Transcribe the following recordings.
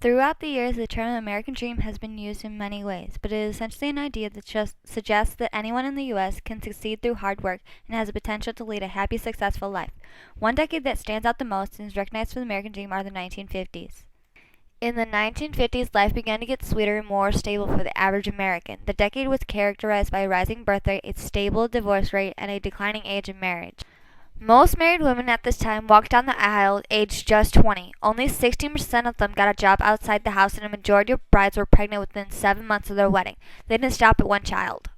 Throughout the years, the term American Dream has been used in many ways, but it is essentially an idea that just suggests that anyone in the U.S. can succeed through hard work and has the potential to lead a happy, successful life. One decade that stands out the most and is recognized for the American Dream are the 1950s. In the 1950s, life began to get sweeter and more stable for the average American. The decade was characterized by a rising birth rate, a stable divorce rate, and a declining age of marriage. Most married women at this time walked down the aisle aged just 20. Only 16% of them got a job outside the house, and a majority of brides were pregnant within 7 months of their wedding. They didn't stop at one child.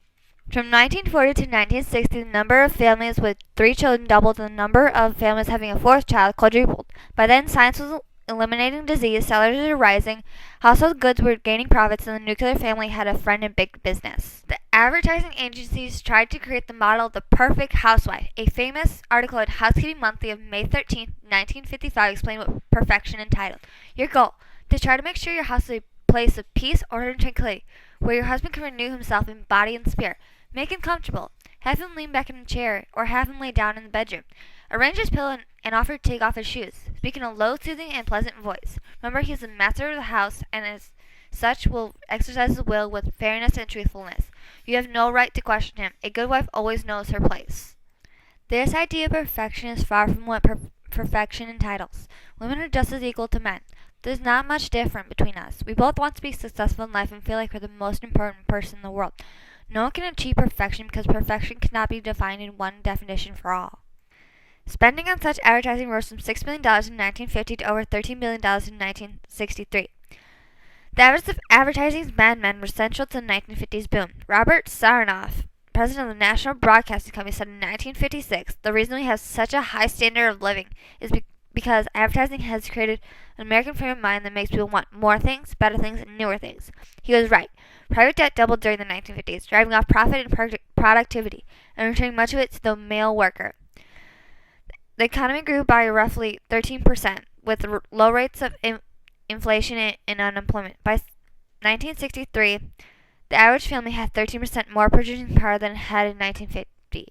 From 1940 to 1960, the number of families with 3 children doubled, and the number of families having a 4th child quadrupled. By then, science was eliminating disease, salaries were rising, household goods were gaining profits, and the nuclear family had a friend in big business. The advertising agencies tried to create the model of the perfect housewife. A famous article in Housekeeping Monthly of May 13, 1955 explained what perfection entitled. Your goal: to try to make sure your house is a place of peace, order, and tranquility, where your husband can renew himself in body and spirit. Make him comfortable. Have him lean back in a chair, or have him lay down in the bedroom. Arrange his pillow and offer to take off his shoes. Speak in a low, soothing, and pleasant voice. Remember, he is the master of the house, and as such will exercise his will with fairness and truthfulness. You have no right to question him. A good wife always knows her place. This idea of perfection is far from what perfection entitles. Women are just as equal to men. There's not much different between us. We both want to be successful in life and feel like we're the most important person in the world. No one can achieve perfection because perfection cannot be defined in one definition for all. Spending on such advertising rose from $6 million in 1950 to over $13 billion in 1963. The habits of advertising's madmen were central to the 1950s boom. Robert Sarnoff, president of the National Broadcasting Company, said in 1956, "The reason we have such a high standard of living is because advertising has created an American frame of mind that makes people want more things, better things, and newer things." He was right. Private debt doubled during the 1950s, driving off profit and productivity, and returning much of it to the male worker. The economy grew by roughly 13%, with low rates of inflation and unemployment. By 1963, the average family had 13% more purchasing power than it had in 1950.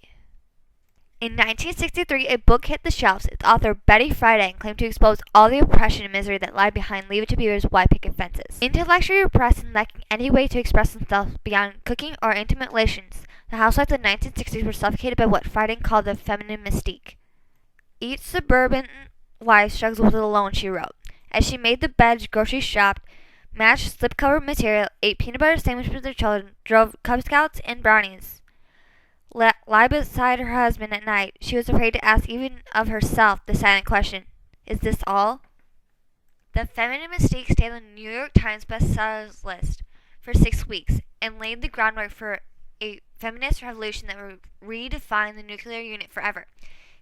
In 1963, a book hit the shelves. Its author, Betty Friedan, claimed to expose all the oppression and misery that lie behind Leave It to Beaver's white picket fences. Intellectually repressed and lacking any way to express themselves beyond cooking or intimate relations, the housewives of the 1960s were suffocated by what Friedan called the feminine mystique. Each suburban wife struggles with it alone, she wrote. As she made the bed, grocery shopped, matched slipcover material, ate peanut butter sandwiches with her children, drove Cub Scouts and brownies, lie beside her husband at night, she was afraid to ask even of herself the silent question, "Is this all?" The feminine mystique stayed on the New York Times bestsellers list for 6 weeks and laid the groundwork for a feminist revolution that would redefine the nuclear unit forever.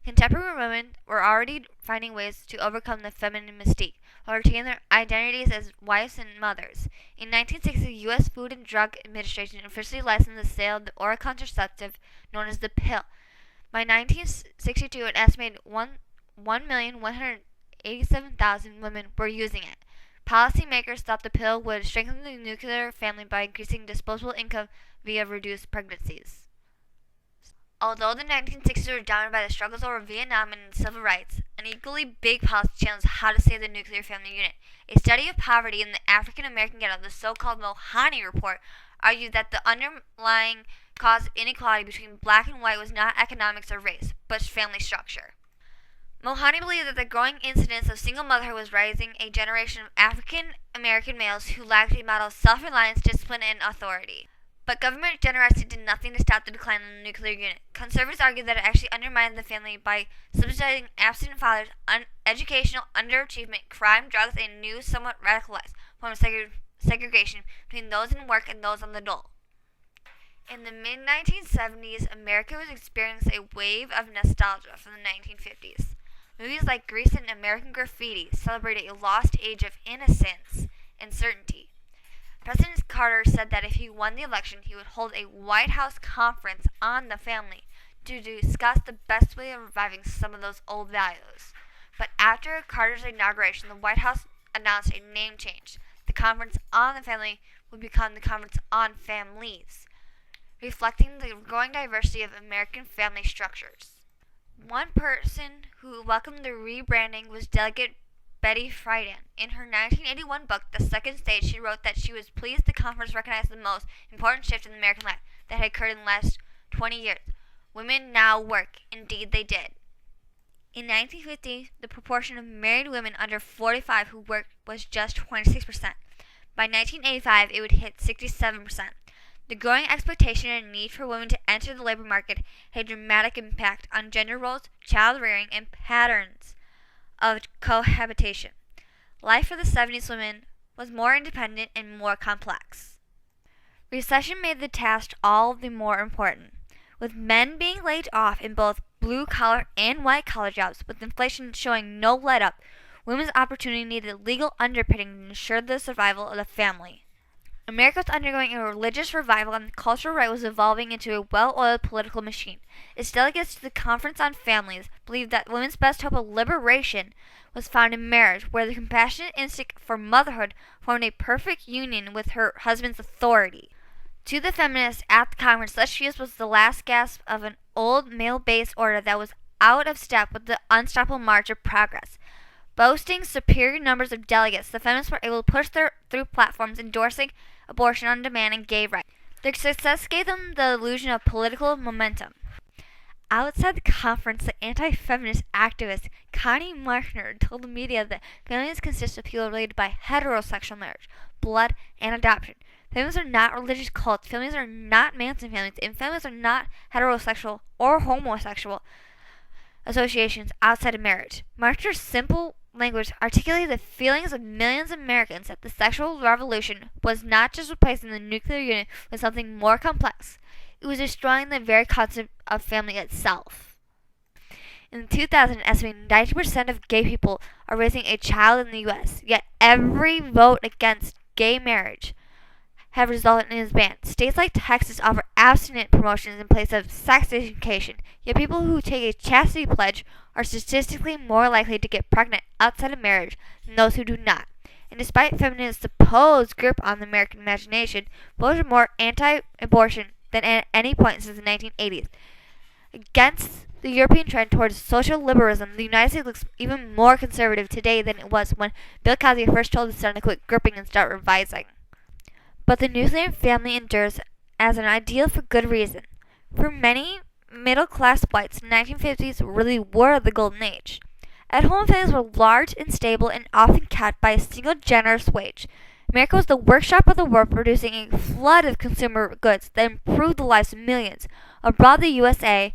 Contemporary women were already finding ways to overcome the feminine mystique while retaining their identities as wives and mothers. In 1960, the U.S. Food and Drug Administration officially licensed the sale of the oral contraceptive known as the pill. By 1962, an estimated 1,187,000 women were using it. Policymakers thought the pill would strengthen the nuclear family by increasing disposable income via reduced pregnancies. Although the 1960s were dominated by the struggles over Vietnam and civil rights, an equally big policy challenge was how to save the nuclear family unit. A study of poverty in the African American ghetto, the so-called Mohani Report, argued that the underlying cause of inequality between black and white was not economics or race, but family structure. Mohani believed that the growing incidence of single motherhood was raising a generation of African American males who lacked a model of self-reliance, discipline, and authority. But government generosity did nothing to stop the decline in the nuclear unit. Conservatives argued that it actually undermined the family by subsidizing absent fathers, educational underachievement, crime, drugs, and a new, somewhat radicalized form of segregation between those in work and those on the dole. In the mid-1970s, America was experiencing a wave of nostalgia from the 1950s. Movies like Grease and American Graffiti celebrated a lost age of innocence and certainty. President Carter said that if he won the election, he would hold a White House conference on the family to discuss the best way of reviving some of those old values. But after Carter's inauguration, the White House announced a name change. The Conference on the Family would become the Conference on Families, reflecting the growing diversity of American family structures. One person who welcomed the rebranding was Delegate Betty Friedan. In her 1981 book, The Second Stage, she wrote that she was pleased the conference recognized the most important shift in American life that had occurred in the last 20 years. Women now work. Indeed, they did. In 1950, the proportion of married women under 45 who worked was just 26%. By 1985, it would hit 67%. The growing expectation and need for women to enter the labor market had a dramatic impact on gender roles, child rearing, and patterns of cohabitation. Life for the 70s women was more independent and more complex. Recession made the task all the more important, with men being laid off in both blue-collar and white-collar jobs, with inflation showing no let-up. Women's opportunity needed legal underpinning to ensure the survival of the family. America was undergoing a religious revival and the cultural right was evolving into a well-oiled political machine. Its delegates to the Conference on Families believed that women's best hope of liberation was found in marriage, where the compassionate instinct for motherhood formed a perfect union with her husband's authority. To the feminists at the conference, such views was the last gasp of an old male-based order that was out of step with the unstoppable march of progress. Boasting superior numbers of delegates, the feminists were able to push through platforms endorsing abortion on demand and gay rights. Their success gave them the illusion of political momentum. Outside the conference, the anti-feminist activist Connie Marchner told the media that families consist of people related by heterosexual marriage, blood, and adoption. Families are not religious cults, families are not Manson families, and families are not heterosexual or homosexual associations outside of marriage. Marchner's simple language articulated the feelings of millions of Americans that the sexual revolution was not just replacing the nuclear unit with something more complex. It was destroying the very concept of family itself. In 2000, an estimated 90% of gay people are raising a child in the U.S., yet every vote against gay marriage have resulted in his ban. States like Texas offer abstinence promotions in place of sex education, yet people who take a chastity pledge are statistically more likely to get pregnant outside of marriage than those who do not. And despite feminists' supposed grip on the American imagination, voters are more anti-abortion than at any point since the 1980s. Against the European trend towards social liberalism, the United States looks even more conservative today than it was when Bill Cosby first told his son to quit gripping and start revising. But the nuclear family endures as an ideal for good reason. For many middle-class whites, the 1950s really were the golden age. At-home families were large and stable and often kept by a single generous wage. America was the workshop of the world, producing a flood of consumer goods that improved the lives of millions. Abroad, the USA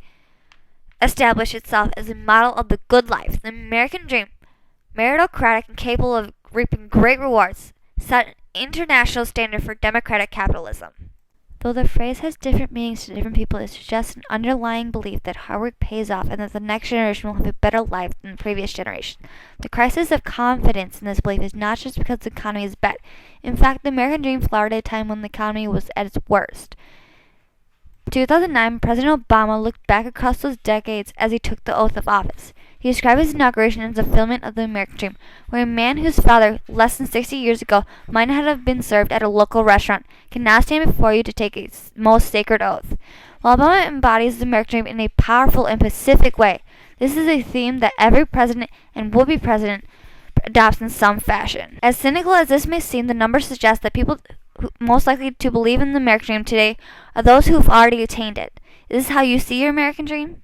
established itself as a model of the good life, the American dream, meritocratic and capable of reaping great rewards, set an international standard for democratic capitalism. Though the phrase has different meanings to different people, it suggests an underlying belief that hard work pays off and that the next generation will have a better life than the previous generation. The crisis of confidence in this belief is not just because the economy is bad. In fact, the American dream flowered at a time when the economy was at its worst. In 2009, President Obama looked back across those decades as he took the oath of office. He described his inauguration as a fulfillment of the American dream, where a man whose father, less than 60 years ago, might not have been served at a local restaurant, can now stand before you to take a most sacred oath. While Obama embodies the American dream in a powerful and pacific way, this is a theme that every president and would-be president adopts in some fashion. As cynical as this may seem, the numbers suggest that people most likely to believe in the American dream today are those who have already attained it. Is this how you see your American dream?